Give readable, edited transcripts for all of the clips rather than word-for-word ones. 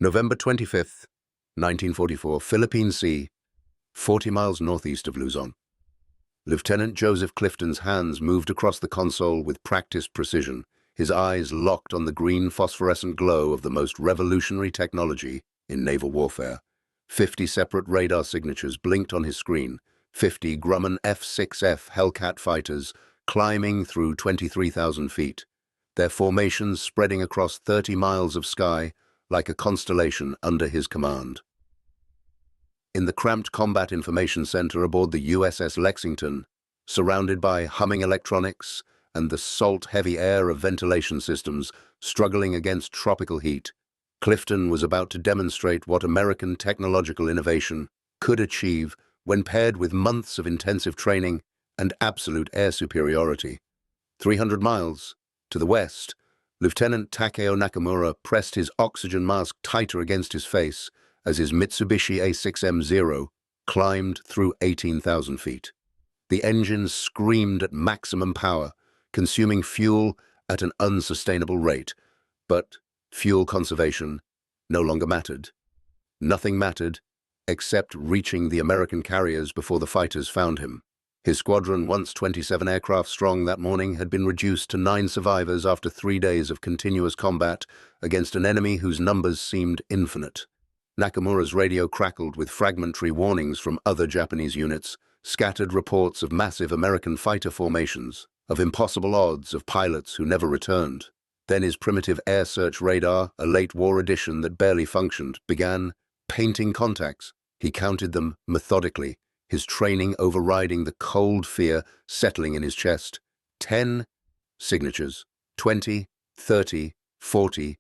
November 25th, 1944, Philippine Sea, 40 miles northeast of Luzon. Lieutenant Joseph Clifton's hands moved across the console with practiced precision, his eyes locked on the green phosphorescent glow of the most revolutionary technology in naval warfare. 50 separate radar signatures blinked on his screen, 50 Grumman F6F Hellcat fighters climbing through 23,000 feet, their formations spreading across 30 miles of sky like a constellation under his command. In the cramped combat information center aboard the USS Lexington, surrounded by humming electronics and the salt-heavy air of ventilation systems struggling against tropical heat, Clifton was about to demonstrate what American technological innovation could achieve when paired with months of intensive training and absolute air superiority. 300 miles to the west, Lieutenant Takeo Nakamura pressed his oxygen mask tighter against his face as his Mitsubishi A6M0 climbed through 18,000 feet. The engines screamed at maximum power, consuming fuel at an unsustainable rate, but fuel conservation no longer mattered. Nothing mattered except reaching the American carriers before the fighters found him. His squadron, once 27 aircraft strong that morning, had been reduced to 9 survivors after 3 days of continuous combat against an enemy whose numbers seemed infinite. Nakamura's radio crackled with fragmentary warnings from other Japanese units, scattered reports of massive American fighter formations, of impossible odds of pilots who never returned. Then his primitive air search radar, a late war addition that barely functioned, began painting contacts. He counted them methodically, his training overriding the cold fear settling in his chest. 10 signatures, 20, 30, 40,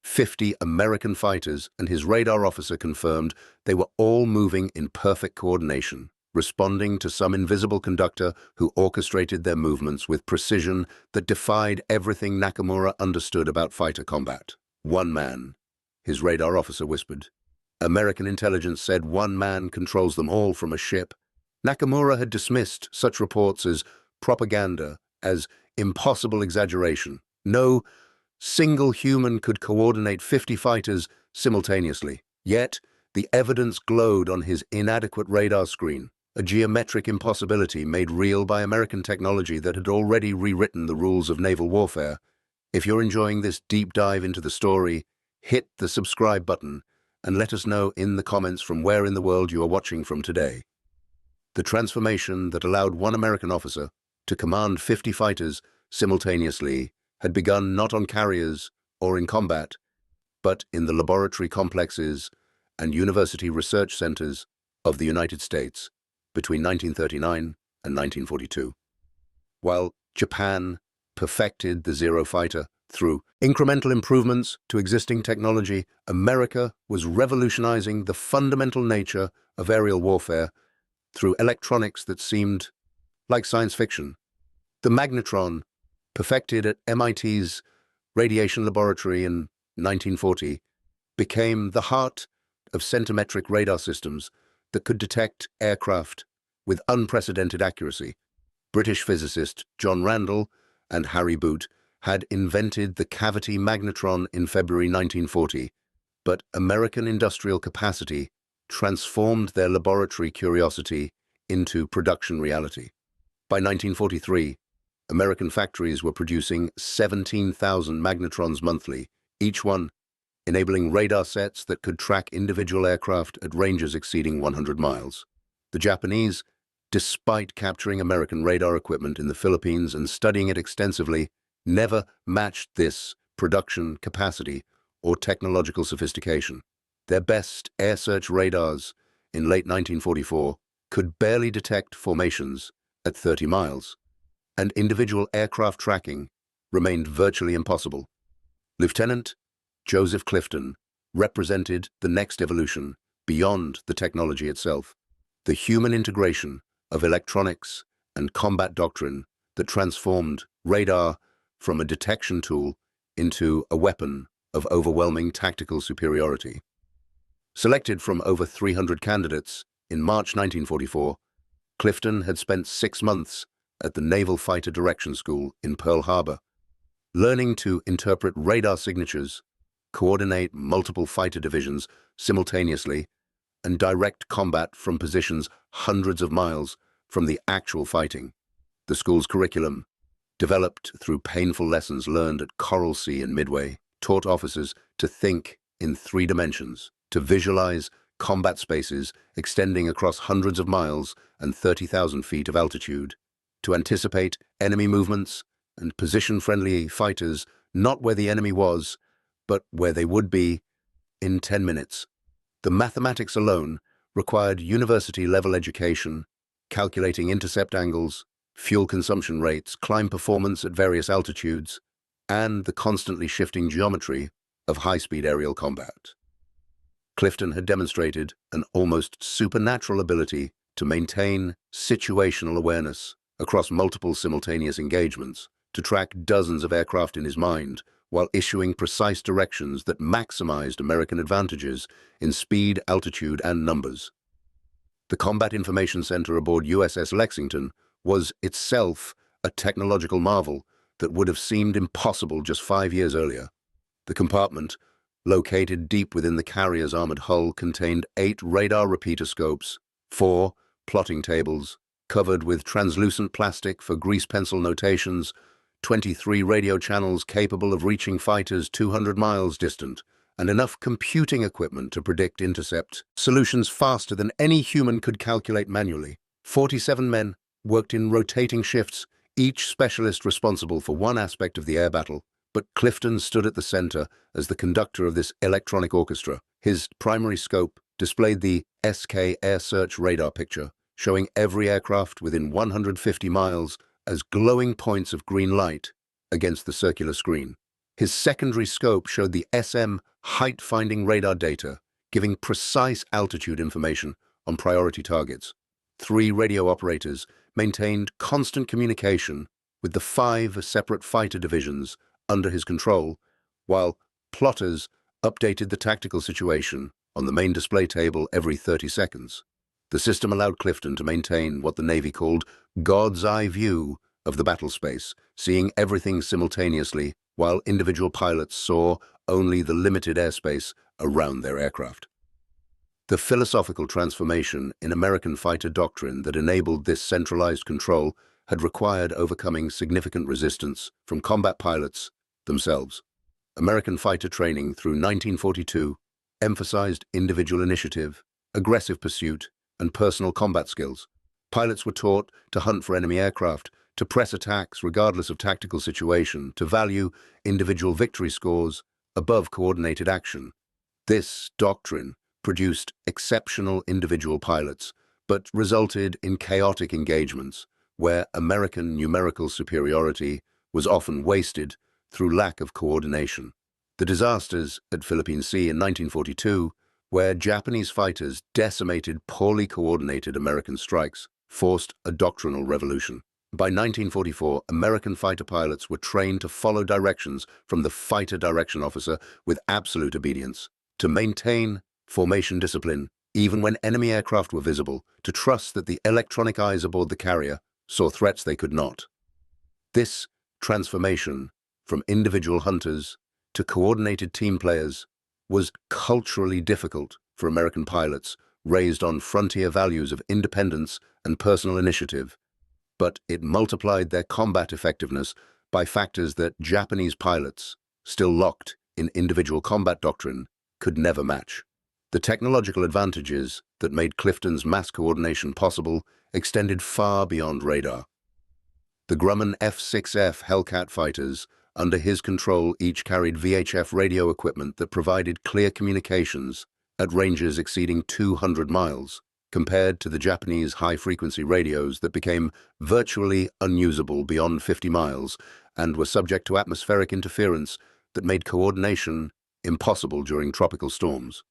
50 American fighters, and his radar officer confirmed they were all moving in perfect coordination, responding to some invisible conductor who orchestrated their movements with precision that defied everything Nakamura understood about fighter combat. One man, his radar officer whispered. American intelligence said one man controls them all from a ship. Nakamura had dismissed such reports as propaganda, as impossible exaggeration. No single human could coordinate 50 fighters simultaneously. Yet, the evidence glowed on his inadequate radar screen, a geometric impossibility made real by American technology that had already rewritten the rules of naval warfare. If you're enjoying this deep dive into the story, hit the subscribe button and let us know in the comments from where in the world you are watching from today. The transformation that allowed one American officer to command 50 fighters simultaneously had begun not on carriers or in combat, but in the laboratory complexes and university research centers of the United States between 1939 and 1942. While Japan perfected the Zero fighter through incremental improvements to existing technology, America was revolutionizing the fundamental nature of aerial warfare through electronics that seemed like science fiction. The magnetron, perfected at MIT's radiation laboratory in 1940, became the heart of centimetric radar systems that could detect aircraft with unprecedented accuracy. British physicist John Randall and Harry Boot had invented the cavity magnetron in February 1940, but American industrial capacity transformed their laboratory curiosity into production reality. By 1943, American factories were producing 17,000 magnetrons monthly, each one enabling radar sets that could track individual aircraft at ranges exceeding 100 miles. The Japanese, despite capturing American radar equipment in the Philippines and studying it extensively, never matched this production capacity or technological sophistication. Their best air search radars in late 1944 could barely detect formations at 30 miles, and individual aircraft tracking remained virtually impossible. Lieutenant Joseph Clifton represented the next evolution beyond the technology itself, the human integration of electronics and combat doctrine that transformed radar from a detection tool into a weapon of overwhelming tactical superiority. Selected from over 300 candidates in March 1944, Clifton had spent 6 months at the Naval Fighter Direction School in Pearl Harbor, learning to interpret radar signatures coordinate multiple fighter divisions simultaneously, and direct combat from positions hundreds of miles from the actual fighting. The school's curriculum, developed through painful lessons learned at Coral Sea and Midway, taught officers to think in 3 dimensions, to visualize combat spaces extending across hundreds of miles and 30,000 feet of altitude, to anticipate enemy movements and position friendly fighters not where the enemy was, but where they would be in 10 minutes. The mathematics alone required university-level education, calculating intercept angles, fuel consumption rates, climb performance at various altitudes, and the constantly shifting geometry of high-speed aerial combat. Clifton had demonstrated an almost supernatural ability to maintain situational awareness across multiple simultaneous engagements, to track dozens of aircraft in his mind, while issuing precise directions that maximized American advantages in speed, altitude, and numbers. The Combat Information Center aboard USS Lexington was itself a technological marvel that would have seemed impossible just 5 years earlier. The compartment, located deep within the carrier's armored hull, contained 8 radar repeater scopes, 4 plotting tables, covered with translucent plastic for grease pencil notations, 23 radio channels capable of reaching fighters 200 miles distant, and enough computing equipment to predict intercept solutions faster than any human could calculate manually. 47 men worked in rotating shifts, each specialist responsible for one aspect of the air battle, but Clifton stood at the center as the conductor of this electronic orchestra. His primary scope displayed the SK Air Search radar picture, showing every aircraft within 150 miles as glowing points of green light against the circular screen. His secondary scope showed the SM height-finding radar data, giving precise altitude information on priority targets. 3 radio operators maintained constant communication with the 5 separate fighter divisions under his control, while plotters updated the tactical situation on the main display table every 30 seconds. The system allowed Clifton to maintain what the Navy called God's eye view of the battle space, seeing everything simultaneously while individual pilots saw only the limited airspace around their aircraft. The philosophical transformation in American fighter doctrine that enabled this centralized control had required overcoming significant resistance from combat pilots themselves. American fighter training through 1942 emphasized individual initiative, aggressive pursuit, and personal combat skills. Pilots were taught to hunt for enemy aircraft, to press attacks regardless of tactical situation, to value individual victory scores above coordinated action. This doctrine produced exceptional individual pilots, but resulted in chaotic engagements where American numerical superiority was often wasted through lack of coordination. The disasters at Philippine Sea in 1942, where Japanese fighters decimated poorly coordinated American strikes, forced a doctrinal revolution. By 1944, American fighter pilots were trained to follow directions from the fighter direction officer with absolute obedience, to maintain formation discipline even when enemy aircraft were visible, to trust that the electronic eyes aboard the carrier saw threats they could not. This transformation from individual hunters to coordinated team players was culturally difficult for American pilots raised on frontier values of independence and personal initiative, but it multiplied their combat effectiveness by factors that Japanese pilots, still locked in individual combat doctrine, could never match. The technological advantages that made Clifton's mass coordination possible extended far beyond radar. The Grumman F6F Hellcat fighters, under his control, each carried VHF radio equipment that provided clear communications at ranges exceeding 200 miles, compared to the Japanese high-frequency radios that became virtually unusable beyond 50 miles and were subject to atmospheric interference that made coordination impossible during tropical storms.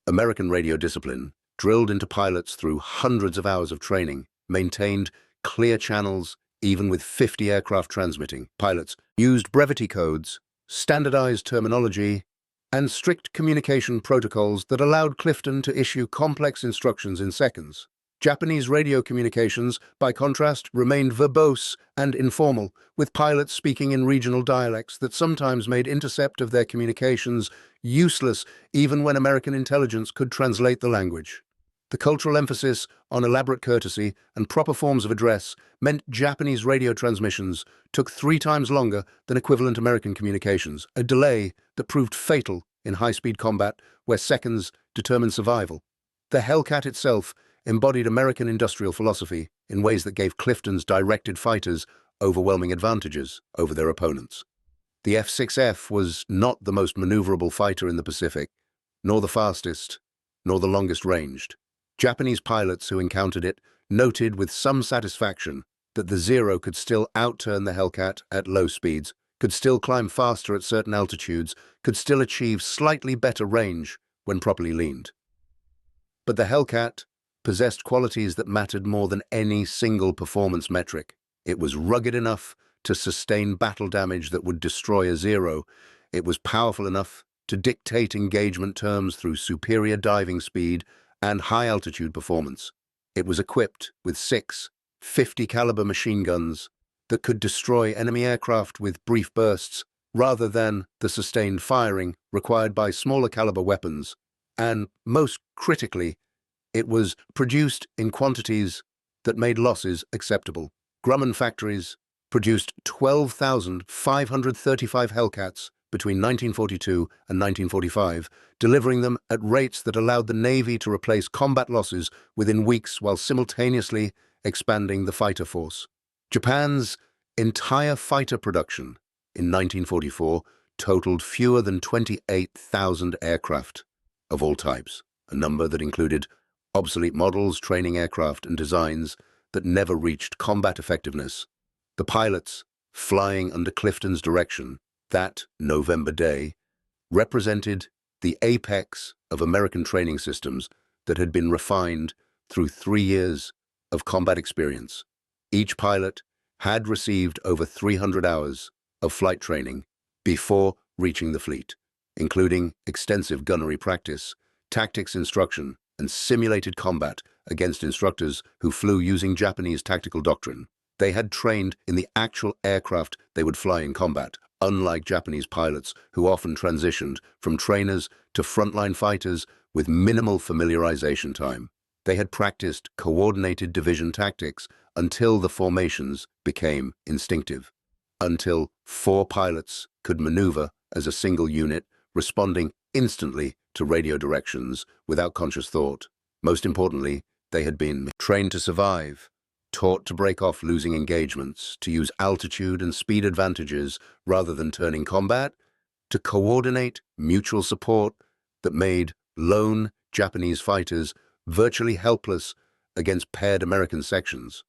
American radio discipline, drilled into pilots through hundreds of hours of training, maintained clear channels even with 50 aircraft transmitting. Pilots used brevity codes, standardized terminology, and strict communication protocols that allowed Clifton to issue complex instructions in seconds. Japanese radio communications, by contrast, remained verbose and informal, with pilots speaking in regional dialects that sometimes made intercept of their communications useless even when American intelligence could translate the language. The cultural emphasis on elaborate courtesy and proper forms of address meant Japanese radio transmissions took 3 times longer than equivalent American communications, a delay that proved fatal in high-speed combat where seconds determine survival. The Hellcat itself embodied American industrial philosophy in ways that gave Clifton's directed fighters overwhelming advantages over their opponents. The F6F was not the most maneuverable fighter in the Pacific, nor the fastest, nor the longest ranged. Japanese pilots who encountered it noted with some satisfaction that the Zero could still outturn the Hellcat at low speeds, could still climb faster at certain altitudes, could still achieve slightly better range when properly leaned. But the Hellcat possessed qualities that mattered more than any single performance metric. It was rugged enough to sustain battle damage that would destroy a Zero. It was powerful enough to dictate engagement terms through superior diving speed and high-altitude performance. It was equipped with 6 50-caliber machine guns that could destroy enemy aircraft with brief bursts rather than the sustained firing required by smaller-caliber weapons. And, most critically, it was produced in quantities that made losses acceptable. Grumman factories produced 12,535 Hellcats between 1942 and 1945, delivering them at rates that allowed the Navy to replace combat losses within weeks while simultaneously expanding the fighter force. Japan's entire fighter production in 1944 totaled fewer than 28,000 aircraft of all types, a number that included obsolete models, training aircraft, and designs that never reached combat effectiveness. The pilots, flying under Clifton's direction that November day, represented the apex of American training systems that had been refined through 3 years of combat experience. Each pilot had received over 300 hours of flight training before reaching the fleet, including extensive gunnery practice, tactics instruction, and simulated combat against instructors who flew using Japanese tactical doctrine. They had trained in the actual aircraft they would fly in combat, unlike Japanese pilots who often transitioned from trainers to frontline fighters with minimal familiarization time. They had practiced coordinated division tactics until the formations became instinctive, until 4 pilots could maneuver as a single unit, responding instantly to radio directions without conscious thought. Most importantly, they had been trained to survive, taught to break off losing engagements, to use altitude and speed advantages rather than turning combat, to coordinate mutual support that made lone Japanese fighters virtually helpless against paired American sections.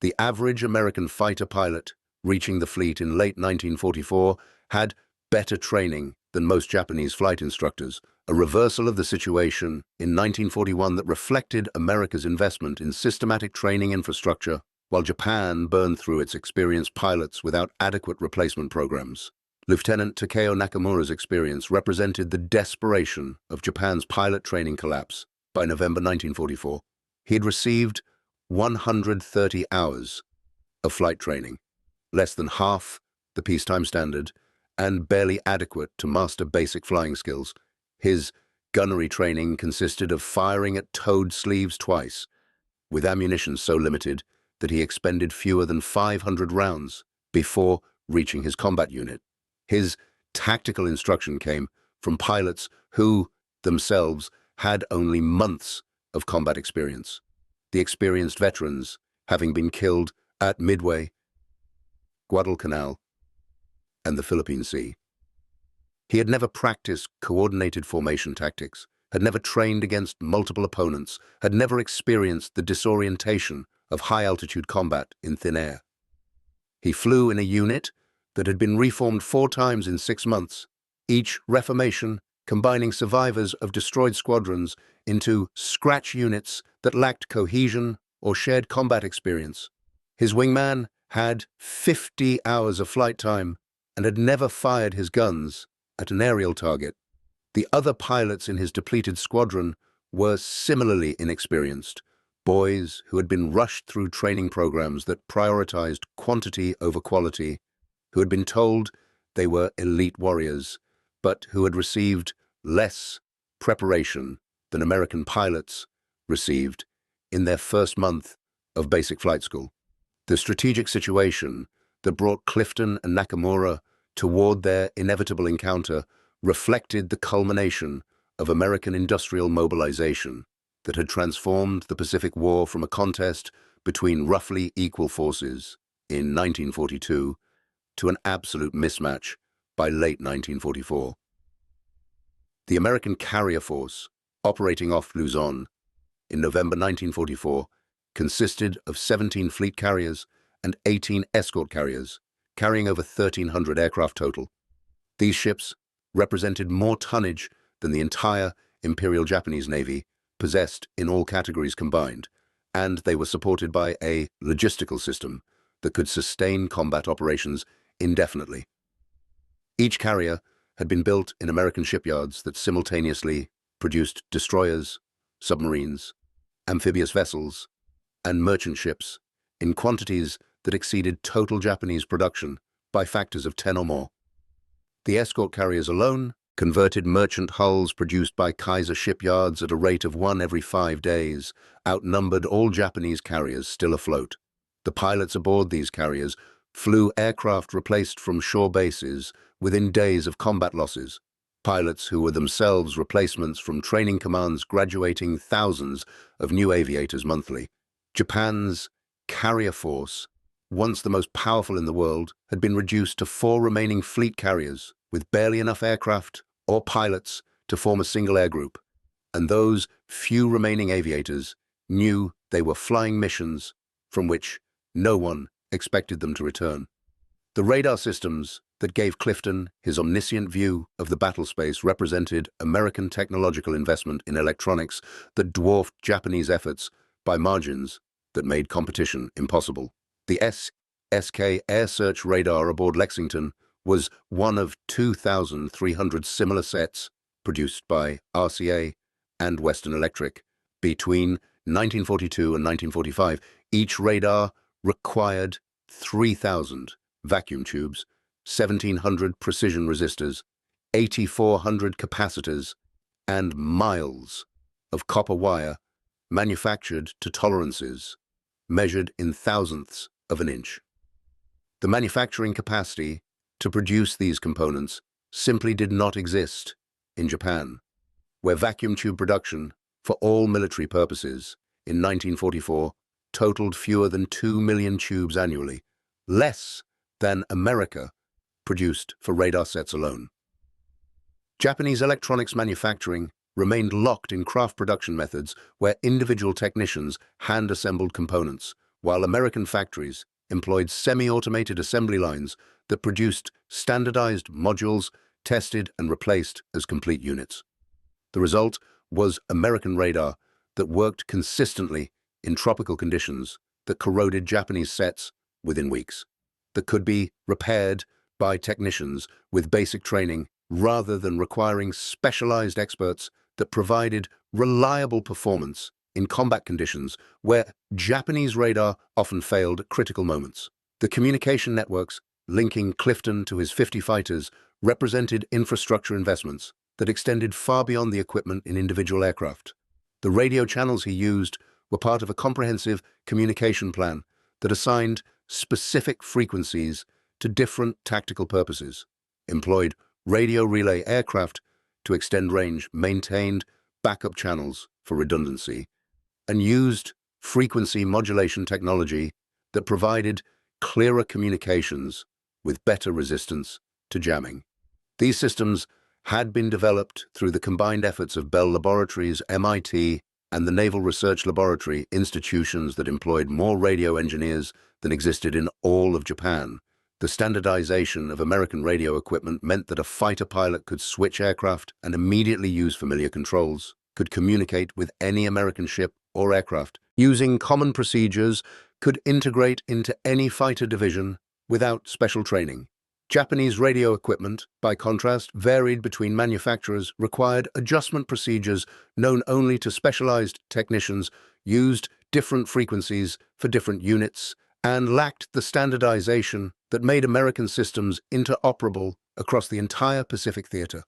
The average American fighter pilot reaching the fleet in late 1944 had better training than most Japanese flight instructors, a reversal of the situation in 1941 that reflected America's investment in systematic training infrastructure, while Japan burned through its experienced pilots without adequate replacement programs. Lieutenant Takeo Nakamura's experience represented the desperation of Japan's pilot training collapse. By November 1944, he had received 130 hours of flight training, less than half the peacetime standard, and barely adequate to master basic flying skills. His gunnery training consisted of firing at towed sleeves twice, with ammunition so limited that he expended fewer than 500 rounds before reaching his combat unit. His tactical instruction came from pilots who, themselves, had only months of combat experience, the experienced veterans having been killed at Midway, Guadalcanal, and the Philippine Sea. He had never practiced coordinated formation tactics, had never trained against multiple opponents, had never experienced the disorientation of high-altitude combat in thin air. He flew in a unit that had been reformed 4 times in 6 months, each reformation combining survivors of destroyed squadrons into scratch units that lacked cohesion or shared combat experience. His wingman had 50 hours of flight time and had never fired his guns at an aerial target. The other pilots in his depleted squadron were similarly inexperienced, Boys who had been rushed through training programs that prioritized quantity over quality, who had been told they were elite warriors, but who had received less preparation than American pilots received in their first month of basic flight school. The strategic situation that brought Clifton and Nakamura toward their inevitable encounter reflected the culmination of American industrial mobilization that had transformed the Pacific War from a contest between roughly equal forces in 1942 to an absolute mismatch by late 1944. The American carrier force, operating off Luzon in November 1944, consisted of 17 fleet carriers and 18 escort carriers, carrying over 1,300 aircraft total. These ships represented more tonnage than the entire Imperial Japanese Navy possessed in all categories combined, and they were supported by a logistical system that could sustain combat operations indefinitely. Each carrier had been built in American shipyards that simultaneously produced destroyers, submarines, amphibious vessels, and merchant ships in quantities that exceeded total Japanese production by factors of 10 or more. The escort carriers alone converted merchant hulls produced by Kaiser shipyards at a rate of 1 every 5 days, outnumbered all Japanese carriers still afloat. The pilots aboard these carriers flew aircraft replaced from shore bases within days of combat losses, pilots who were themselves replacements from training commands graduating thousands of new aviators monthly. Japan's carrier force, once the most powerful in the world, had been reduced to 4 remaining fleet carriers with barely enough aircraft or pilots to form a single air group, and those few remaining aviators knew they were flying missions from which no one expected them to return. The radar systems that gave Clifton his omniscient view of the battle space represented American technological investment in electronics that dwarfed Japanese efforts by margins that made competition impossible. The SK air search radar aboard Lexington was one of 2,300 similar sets produced by RCA and Western Electric. Between 1942 and 1945, each radar required 3,000 vacuum tubes, 1,700 precision resistors, 8,400 capacitors, and miles of copper wire manufactured to tolerances measured in thousandths of an inch. The manufacturing capacity to produce these components simply did not exist in Japan, where vacuum tube production for all military purposes in 1944 totaled fewer than 2 million tubes annually, less than America produced for radar sets alone. Japanese electronics manufacturing remained locked in craft production methods where individual technicians hand-assembled components, while American factories employed semi-automated assembly lines that produced standardized modules, tested and replaced as complete units. The result was American radar that worked consistently in tropical conditions that corroded Japanese sets within weeks, that could be repaired by technicians with basic training rather than requiring specialized experts, that provided reliable performance in combat conditions where Japanese radar often failed at critical moments. The communication networks linking Clifton to his 50 fighters represented infrastructure investments that extended far beyond the equipment in individual aircraft. The radio channels he used were part of a comprehensive communication plan that assigned specific frequencies to different tactical purposes, employed radio relay aircraft to extend range, maintained backup channels for redundancy, and used frequency modulation technology that provided clearer communications with better resistance to jamming. These systems had been developed through the combined efforts of Bell Laboratories, MIT, and the Naval Research Laboratory, institutions that employed more radio engineers than existed in all of Japan. The standardization of American radio equipment meant that a fighter pilot could switch aircraft and immediately use familiar controls, could communicate with any American ship or aircraft, using common procedures, could integrate into any fighter division without special training. Japanese radio equipment, by contrast, varied between manufacturers, required adjustment procedures known only to specialized technicians, used different frequencies for different units, and lacked the standardization that made American systems interoperable across the entire Pacific theater.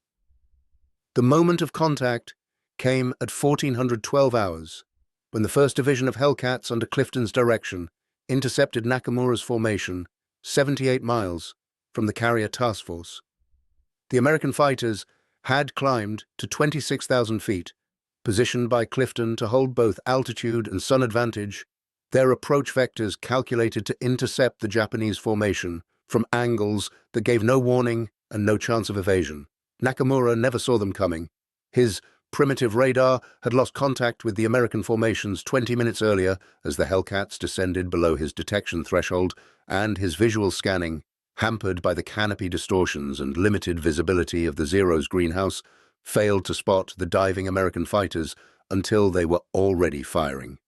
The moment of contact came at 1412 hours, when the 1st Division of Hellcats under Clifton's direction intercepted Nakamura's formation 78 miles from the carrier task force. The American fighters had climbed to 26,000 feet, positioned by Clifton to hold both altitude and sun advantage, their approach vectors calculated to intercept the Japanese formation from angles that gave no warning and no chance of evasion. Nakamura never saw them coming. His primitive radar had lost contact with the American formations 20 minutes earlier as the Hellcats descended below his detection threshold, and his visual scanning, hampered by the canopy distortions and limited visibility of the Zero's greenhouse, failed to spot the diving American fighters until they were already firing.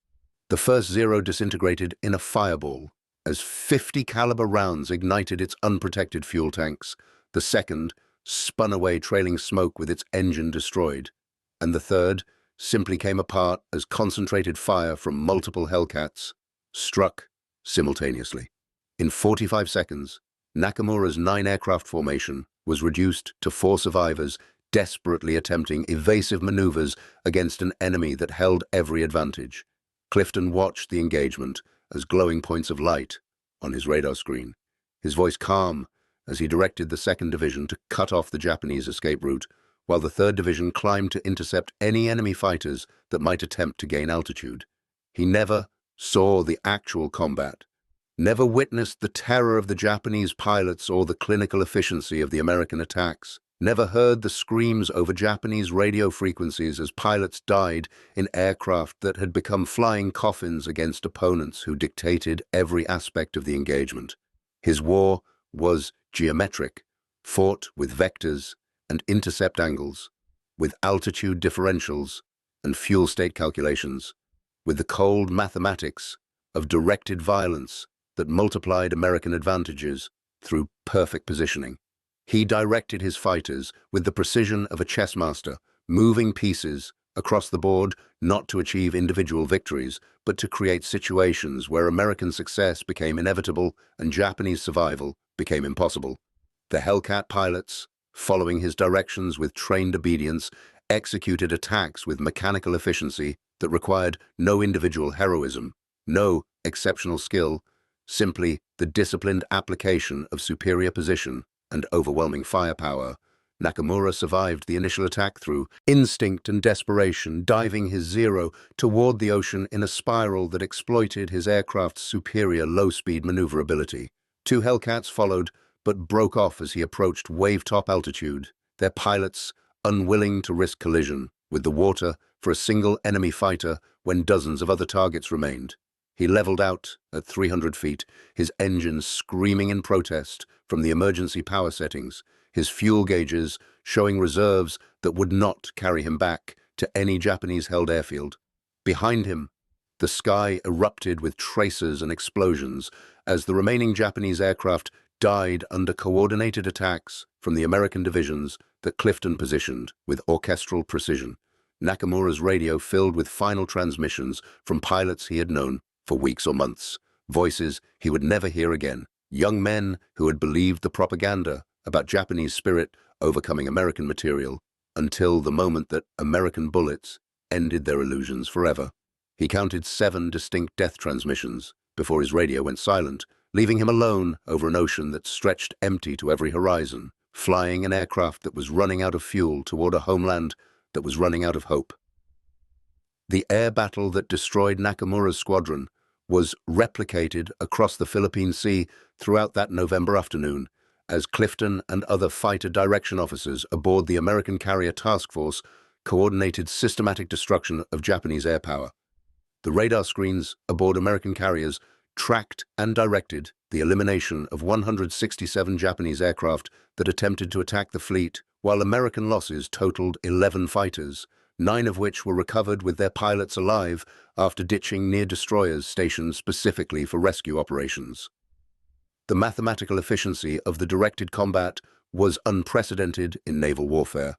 The first Zero disintegrated in a fireball as 50 caliber rounds ignited its unprotected fuel tanks. The second spun away trailing smoke with its engine destroyed, and the third simply came apart as concentrated fire from multiple Hellcats struck simultaneously. In 45 seconds, Nakamura's 9-aircraft formation was reduced to 4 survivors desperately attempting evasive maneuvers against an enemy that held every advantage. Clifton watched the engagement as glowing points of light on his radar screen, his voice calm as he directed the 2nd Division to cut off the Japanese escape route, while the 3rd Division climbed to intercept any enemy fighters that might attempt to gain altitude. He never saw the actual combat, never witnessed the terror of the Japanese pilots or the clinical efficiency of the American attacks, never heard the screams over Japanese radio frequencies as pilots died in aircraft that had become flying coffins against opponents who dictated every aspect of the engagement. His war was geometric, fought with vectors and intercept angles, with altitude differentials and fuel state calculations, with the cold mathematics of directed violence that multiplied American advantages through perfect positioning. He directed his fighters with the precision of a chess master, moving pieces across the board not to achieve individual victories, but to create situations where American success became inevitable and Japanese survival became impossible. The Hellcat pilots, following his directions with trained obedience, executed attacks with mechanical efficiency that required no individual heroism, no exceptional skill, simply the disciplined application of superior position and overwhelming firepower. Nakamura survived the initial attack through instinct and desperation, diving his Zero toward the ocean in a spiral that exploited his aircraft's superior low-speed maneuverability. 2 Hellcats followed, but broke off as he approached wave-top altitude, their pilots unwilling to risk collision with the water for a single enemy fighter when dozens of other targets remained. He leveled out at 300 feet, his engines screaming in protest from the emergency power settings, his fuel gauges showing reserves that would not carry him back to any Japanese-held airfield. Behind him, the sky erupted with tracers and explosions as the remaining Japanese aircraft died under coordinated attacks from the American divisions that Clifton positioned with orchestral precision. Nakamura's radio filled with final transmissions from pilots he had known for weeks or months, voices he would never hear again, young men who had believed the propaganda about Japanese spirit overcoming American material until the moment that American bullets ended their illusions forever. He counted 7 distinct death transmissions before his radio went silent, leaving him alone over an ocean that stretched empty to every horizon, flying an aircraft that was running out of fuel toward a homeland that was running out of hope. The air battle that destroyed Nakamura's squadron was replicated across the Philippine Sea throughout that November afternoon, as Clifton and other fighter direction officers aboard the American carrier task force coordinated systematic destruction of Japanese air power. The radar screens aboard American carriers tracked and directed the elimination of 167 Japanese aircraft that attempted to attack the fleet, while American losses totaled 11 fighters, 9 of which were recovered with their pilots alive after ditching near destroyers stationed specifically for rescue operations. The mathematical efficiency of the directed combat was unprecedented in naval warfare,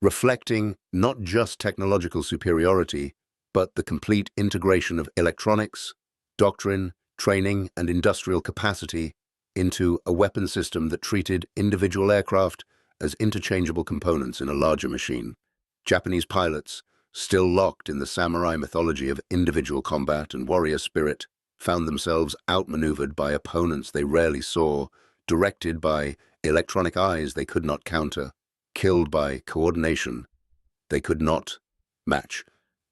reflecting not just technological superiority, but the complete integration of electronics, doctrine, training, and industrial capacity into a weapon system that treated individual aircraft as interchangeable components in a larger machine. Japanese pilots, still locked in the samurai mythology of individual combat and warrior spirit, found themselves outmaneuvered by opponents they rarely saw, directed by electronic eyes they could not counter, killed by coordination they could not match.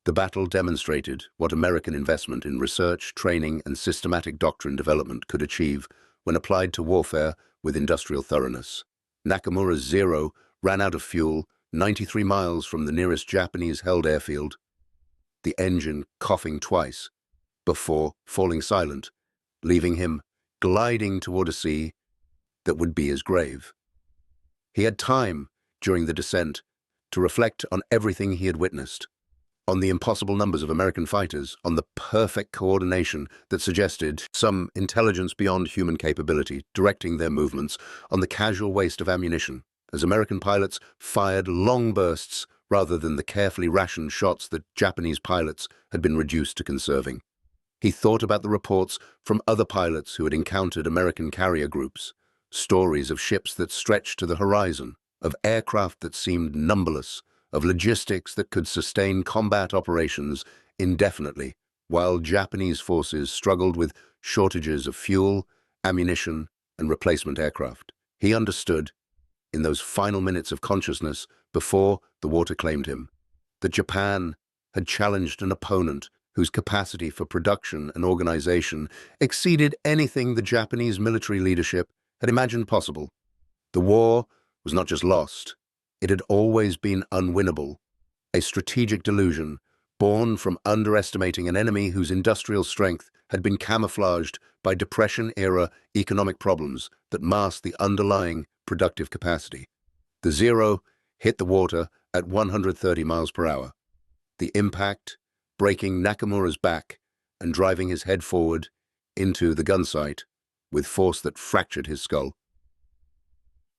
The battle demonstrated what American investment in research, training, and systematic doctrine development could achieve when applied to warfare with industrial thoroughness. Nakamura's Zero ran out of fuel 93 miles from the nearest Japanese-held airfield, the engine coughing twice, before falling silent, leaving him gliding toward a sea that would be his grave. He had time, during the descent, to reflect on everything he had witnessed, on the impossible numbers of American fighters, on the perfect coordination that suggested some intelligence beyond human capability directing their movements, on the casual waste of ammunition, as American pilots fired long bursts rather than the carefully rationed shots that Japanese pilots had been reduced to conserving. He thought about the reports from other pilots who had encountered American carrier groups, stories of ships that stretched to the horizon, of aircraft that seemed numberless, of logistics that could sustain combat operations indefinitely, while Japanese forces struggled with shortages of fuel, ammunition, and replacement aircraft. He understood, in those final minutes of consciousness before the water claimed him, that Japan had challenged an opponent whose capacity for production and organization exceeded anything the Japanese military leadership had imagined possible. The war was not just lost, it had always been unwinnable, a strategic delusion born from underestimating an enemy whose industrial strength had been camouflaged by Depression-era economic problems that masked the underlying productive capacity. The Zero hit the water at 130 miles per hour. The impact breaking Nakamura's back and driving his head forward into the gun sight with force that fractured his skull.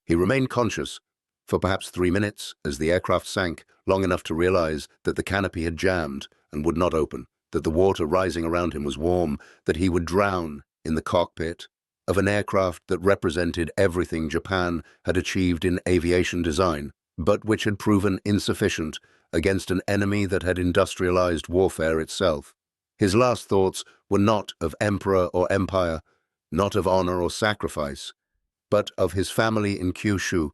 He remained conscious for perhaps 3 minutes as the aircraft sank, long enough to realize that the canopy had jammed and would not open, that the water rising around him was warm, that he would drown in the cockpit of an aircraft that represented everything Japan had achieved in aviation design, but which had proven insufficient against an enemy that had industrialized warfare itself. His last thoughts were not of emperor or empire, not of honor or sacrifice, but of his family in Kyushu,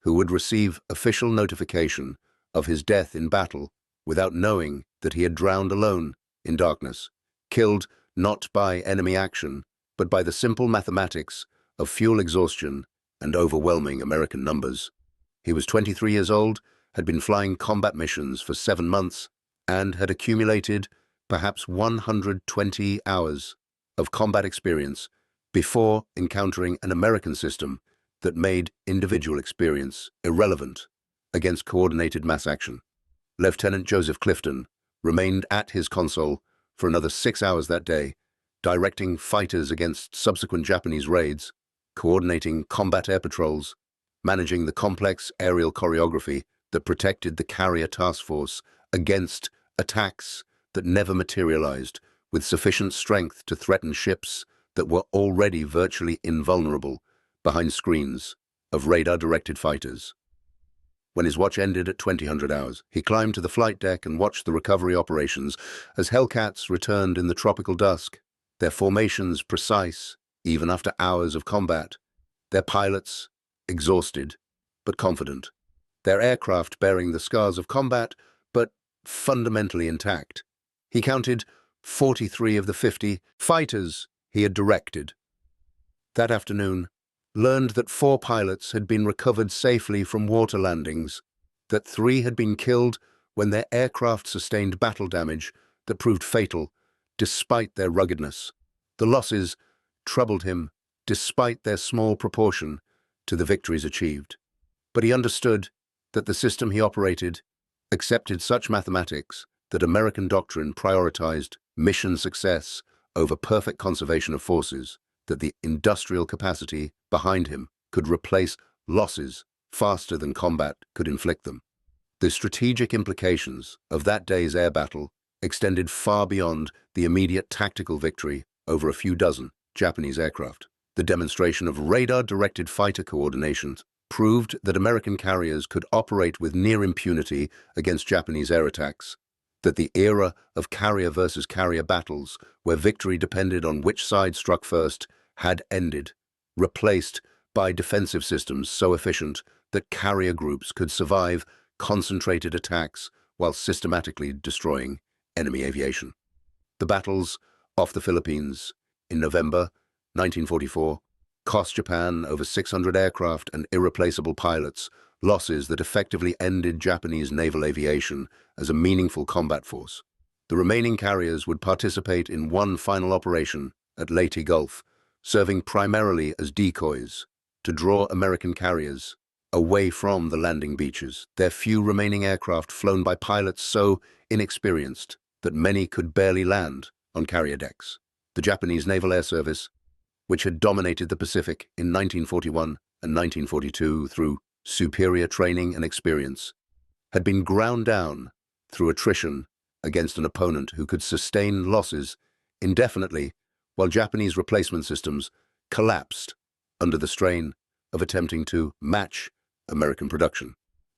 who would receive official notification of his death in battle without knowing that he had drowned alone in darkness, killed not by enemy action, but by the simple mathematics of fuel exhaustion and overwhelming American numbers. He was 23 years old, had been flying combat missions for 7 months, and had accumulated perhaps 120 hours of combat experience before encountering an American system that made individual experience irrelevant against coordinated mass action. Lieutenant Joseph Clifton remained at his console for another 6 hours that day, directing fighters against subsequent Japanese raids, coordinating combat air patrols, managing the complex aerial choreography that protected the carrier task force against attacks that never materialized, with sufficient strength to threaten ships that were already virtually invulnerable behind screens of radar-directed fighters. When his watch ended at 2000 hours, he climbed to the flight deck and watched the recovery operations as Hellcats returned in the tropical dusk, their formations precise even after hours of combat, their pilots exhausted but confident, their aircraft bearing the scars of combat but fundamentally intact. He counted 43 of the 50 fighters he had directed. That afternoon, learned that 4 pilots had been recovered safely from water landings, that 3 had been killed when their aircraft sustained battle damage that proved fatal despite their ruggedness. The losses troubled him despite their small proportion to the victories achieved. But he understood that the system he operated accepted such mathematics that American doctrine prioritized mission success over perfect conservation of forces, that the industrial capacity behind him could replace losses faster than combat could inflict them. The strategic implications of that day's air battle extended far beyond the immediate tactical victory over a few dozen Japanese aircraft. The demonstration of radar-directed fighter coordination proved that American carriers could operate with near impunity against Japanese air attacks, that the era of carrier versus carrier battles, where victory depended on which side struck first, had ended, replaced by defensive systems so efficient that carrier groups could survive concentrated attacks while systematically destroying enemy aviation. The battles off the Philippines in November 1944 cost Japan over 600 aircraft and irreplaceable pilots, losses that effectively ended Japanese naval aviation as a meaningful combat force. The remaining carriers would participate in one final operation at Leyte Gulf, serving primarily as decoys to draw American carriers away from the landing beaches, their few remaining aircraft flown by pilots so inexperienced that many could barely land on carrier decks. The Japanese Naval Air Service, which had dominated the Pacific in 1941 and 1942 through superior training and experience, had been ground down through attrition against an opponent who could sustain losses indefinitely, while Japanese replacement systems collapsed under the strain of attempting to match American production.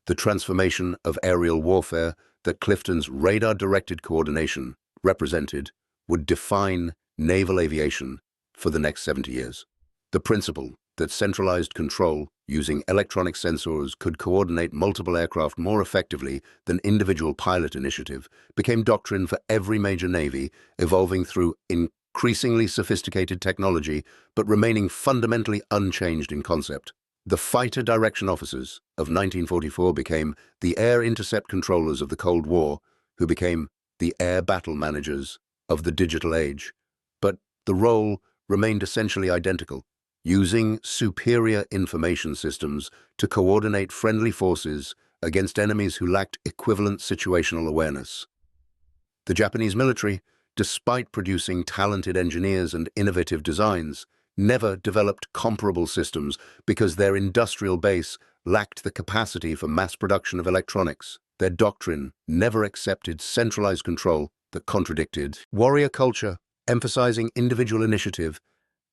The transformation of aerial warfare that Clifton's radar-directed coordination represented would define naval aviation for the next 70 years. The principle that centralized control using electronic sensors could coordinate multiple aircraft more effectively than individual pilot initiative became doctrine for every major navy, evolving through increasingly sophisticated technology but remaining fundamentally unchanged in concept. The fighter direction officers of 1944 became the air intercept controllers of the Cold War, who became the air battle managers of the digital age. But the role remained essentially identical, using superior information systems to coordinate friendly forces against enemies who lacked equivalent situational awareness. The Japanese military, despite producing talented engineers and innovative designs, never developed comparable systems because their industrial base lacked the capacity for mass production of electronics. Their doctrine never accepted centralized control that contradicted warrior culture, emphasizing individual initiative,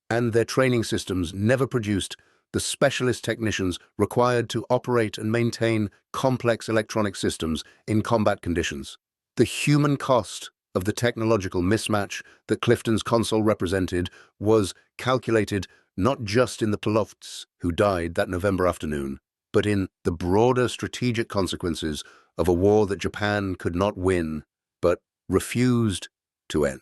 and their training systems never produced the specialist technicians required to operate and maintain complex electronic systems in combat conditions. The human cost of the technological mismatch that Clifton's console represented was calculated not just in the pilots who died that November afternoon, but in the broader strategic consequences of a war that Japan could not win, but refused to end.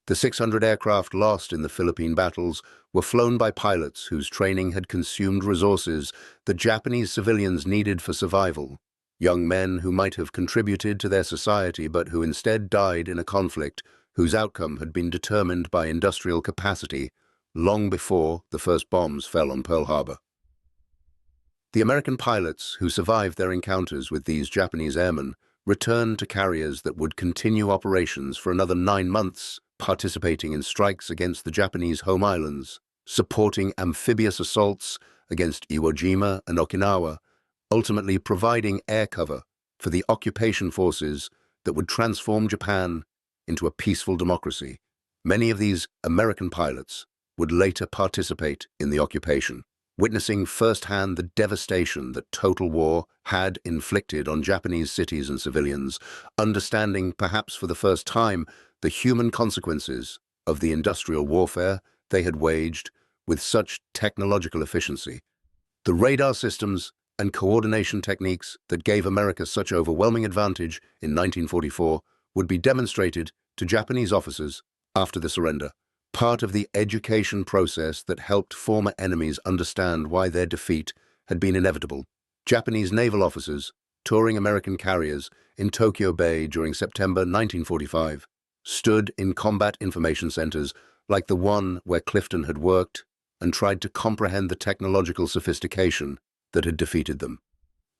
The 600 aircraft lost in the Philippine battles were flown by pilots whose training had consumed resources that Japanese civilians needed for survival. Young men who might have contributed to their society but who instead died in a conflict whose outcome had been determined by industrial capacity long before the first bombs fell on Pearl Harbor. The American pilots who survived their encounters with these Japanese airmen returned to carriers that would continue operations for another 9 months, participating in strikes against the Japanese home islands, supporting amphibious assaults against Iwo Jima and Okinawa, ultimately providing air cover for the occupation forces that would transform Japan into a peaceful democracy. Many of these American pilots would later participate in the occupation, witnessing firsthand the devastation that total war had inflicted on Japanese cities and civilians, understanding perhaps for the first time the human consequences of the industrial warfare they had waged with such technological efficiency. The radar systems and coordination techniques that gave America such overwhelming advantage in 1944 would be demonstrated to Japanese officers after the surrender, part of the education process that helped former enemies understand why their defeat had been inevitable. Japanese naval officers touring American carriers in Tokyo Bay during September 1945 stood in combat information centers like the one where Clifton had worked and tried to comprehend the technological sophistication that had defeated them.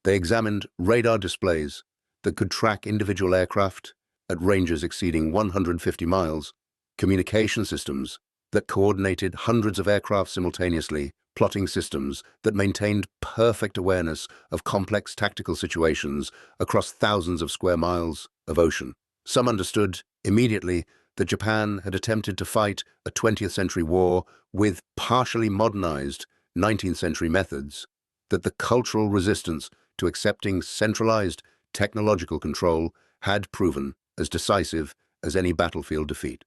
They examined radar displays that could track individual aircraft at ranges exceeding 150 miles, communication systems that coordinated hundreds of aircraft simultaneously, plotting systems that maintained perfect awareness of complex tactical situations across thousands of square miles of ocean. Some understood immediately that Japan had attempted to fight a 20th century war with partially modernized 19th century methods, that the cultural resistance to accepting centralized technological control had proven as decisive as any battlefield defeat.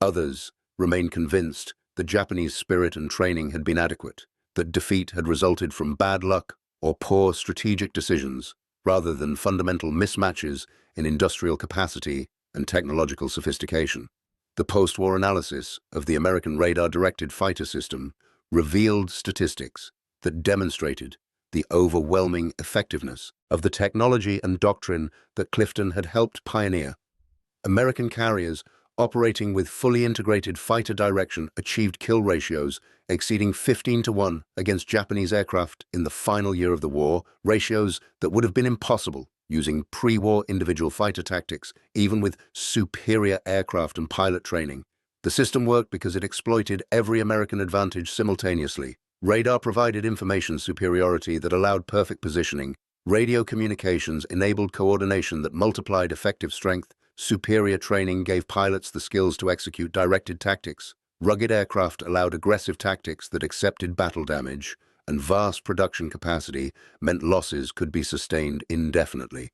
Others remained convinced that Japanese spirit and training had been adequate, that defeat had resulted from bad luck or poor strategic decisions, rather than fundamental mismatches in industrial capacity and technological sophistication. The post-war analysis of the American radar-directed fighter system revealed statistics that demonstrated the overwhelming effectiveness of the technology and doctrine that Clifton had helped pioneer. American carriers operating with fully integrated fighter direction achieved kill ratios exceeding 15-1 against Japanese aircraft in the final year of the war, ratios that would have been impossible using pre-war individual fighter tactics, even with superior aircraft and pilot training. The system worked because it exploited every American advantage simultaneously. Radar provided information superiority that allowed perfect positioning. Radio communications enabled coordination that multiplied effective strength. Superior training gave pilots the skills to execute directed tactics. Rugged aircraft allowed aggressive tactics that accepted battle damage, and vast production capacity meant losses could be sustained indefinitely.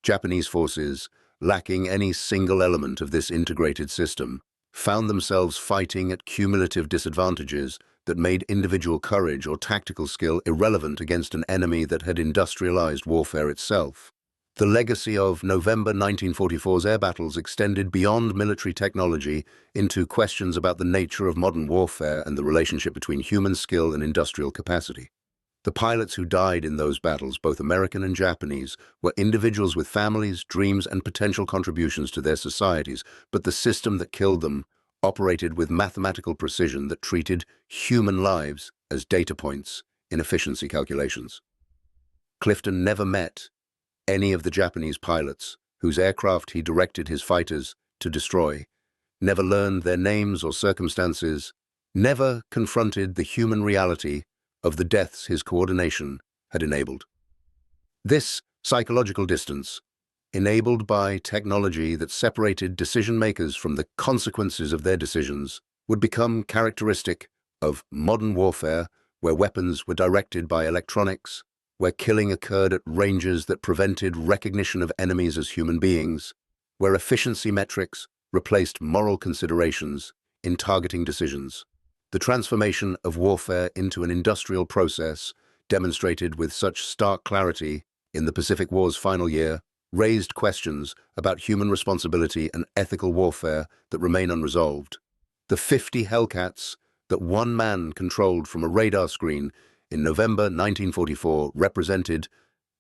Japanese forces, lacking any single element of this integrated system, found themselves fighting at cumulative disadvantages that made individual courage or tactical skill irrelevant against an enemy that had industrialized warfare itself. The legacy of November 1944's air battles extended beyond military technology into questions about the nature of modern warfare and the relationship between human skill and industrial capacity. The pilots who died in those battles, both American and Japanese, were individuals with families, dreams, and potential contributions to their societies, but the system that killed them operated with mathematical precision that treated human lives as data points in efficiency calculations. Clifton never met any of the Japanese pilots whose aircraft he directed his fighters to destroy, never learned their names or circumstances, never confronted the human reality of the deaths his coordination had enabled. This psychological distance, enabled by technology that separated decision-makers from the consequences of their decisions, would become characteristic of modern warfare, where weapons were directed by electronics, where killing occurred at ranges that prevented recognition of enemies as human beings, where efficiency metrics replaced moral considerations in targeting decisions. The transformation of warfare into an industrial process, demonstrated with such stark clarity in the Pacific War's final year, raised questions about human responsibility and ethical warfare that remain unresolved. The 50 Hellcats that one man controlled from a radar screen in November 1944 represented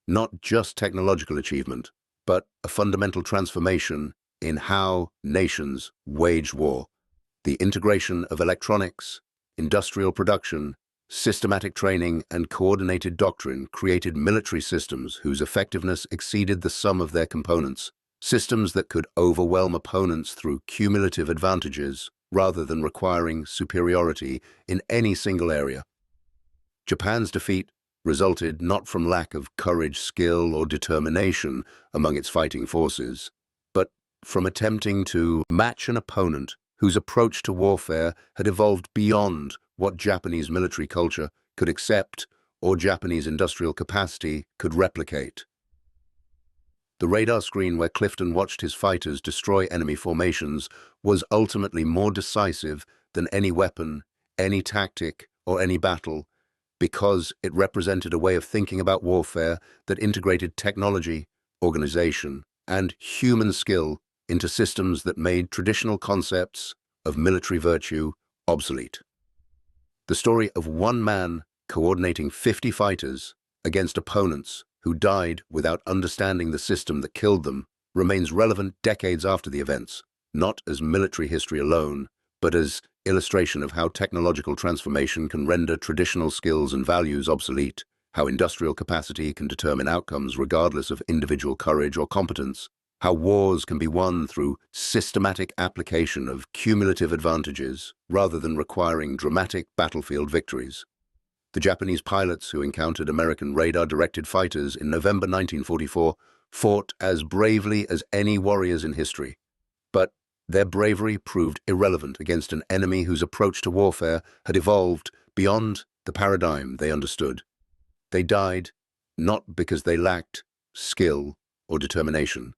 not just technological achievement, but a fundamental transformation in how nations wage war. The integration of electronics, industrial production, systematic training, and coordinated doctrine created military systems whose effectiveness exceeded the sum of their components, systems that could overwhelm opponents through cumulative advantages rather than requiring superiority in any single area. Japan's defeat resulted not from lack of courage, skill, or determination among its fighting forces, but from attempting to match an opponent whose approach to warfare had evolved beyond what Japanese military culture could accept or Japanese industrial capacity could replicate. The radar screen where Clifton watched his fighters destroy enemy formations was ultimately more decisive than any weapon, any tactic, or any battle, because it represented a way of thinking about warfare that integrated technology, organization, and human skill into systems that made traditional concepts of military virtue obsolete. The story of one man coordinating 50 fighters against opponents who died without understanding the system that killed them remains relevant decades after the events, not as military history alone, but as illustration of how technological transformation can render traditional skills and values obsolete, how industrial capacity can determine outcomes regardless of individual courage or competence, how wars can be won through systematic application of cumulative advantages rather than requiring dramatic battlefield victories. The Japanese pilots who encountered American radar-directed fighters in November 1944 fought as bravely as any warriors in history. But their bravery proved irrelevant against an enemy whose approach to warfare had evolved beyond the paradigm they understood. They died not because they lacked skill or determination,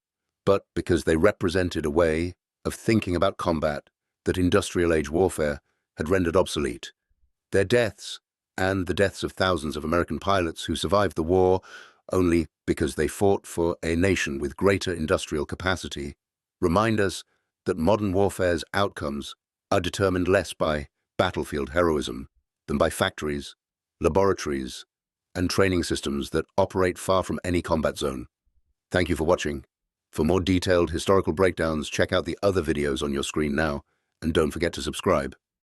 but because they represented a way of thinking about combat that industrial age warfare had rendered obsolete. Their deaths, and the deaths of thousands of American pilots who survived the war only because they fought for a nation with greater industrial capacity, remind us that modern warfare's outcomes are determined less by battlefield heroism than by factories, laboratories, and training systems that operate far from any combat zone. Thank you for watching. For more detailed historical breakdowns, check out the other videos on your screen now, and don't forget to subscribe.